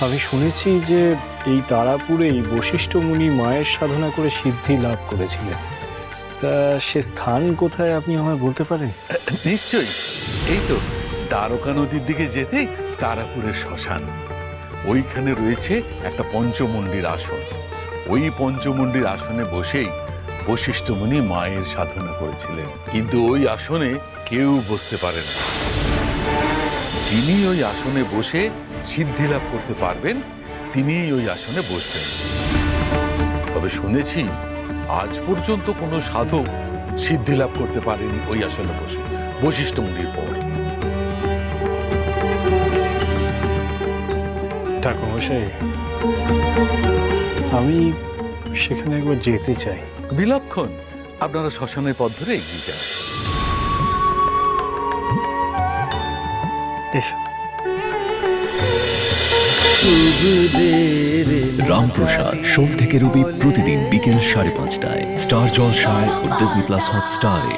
আমি শুনেছি যে এই তারাপুরেই বশিষ্ঠ মুনি মায়ের সাধনা করে সিদ্ধি লাভ করেছিলেন। তা সে স্থান কোথায় আপনি আমায় বলতে পারেন? নিশ্চয়ই, এই তো দ্বারকা নদীর দিকে যেতেই তারাপুরের শ্মশান। ওইখানে রয়েছে একটা পঞ্চমুণ্ডির আসন। ওই পঞ্চমুণ্ডির আসনে বসেই বশিষ্ঠ মুনি মায়ের সাধনা করেছিলেন। কিন্তু ওই আসনে কেউ বসতে পারে না। যিনি ওই আসনে বসে সিদ্ধি লাভ করতে পারবেন তিনিই ওই আসনে বসবেন। তবে শুনেছি আজ পর্যন্ত কোনো সাধক সিদ্ধি লাভ করতে পারেনি ওই আসনে বসে বশিষ্ঠ মুনির পর। ঠাকুরমশাই, আমি সেখানে একবার যেতে চাই। বিলক্ষণ, আপনারা শ্মশানের পথ ধরে এগিয়ে যান। এসো। রামপ্রসাদ সোম থেকে রবি প্রতিদিন বিকেল 5:30টায় স্টার জলসায় ও ডিজনি প্লাস হটস্টারে।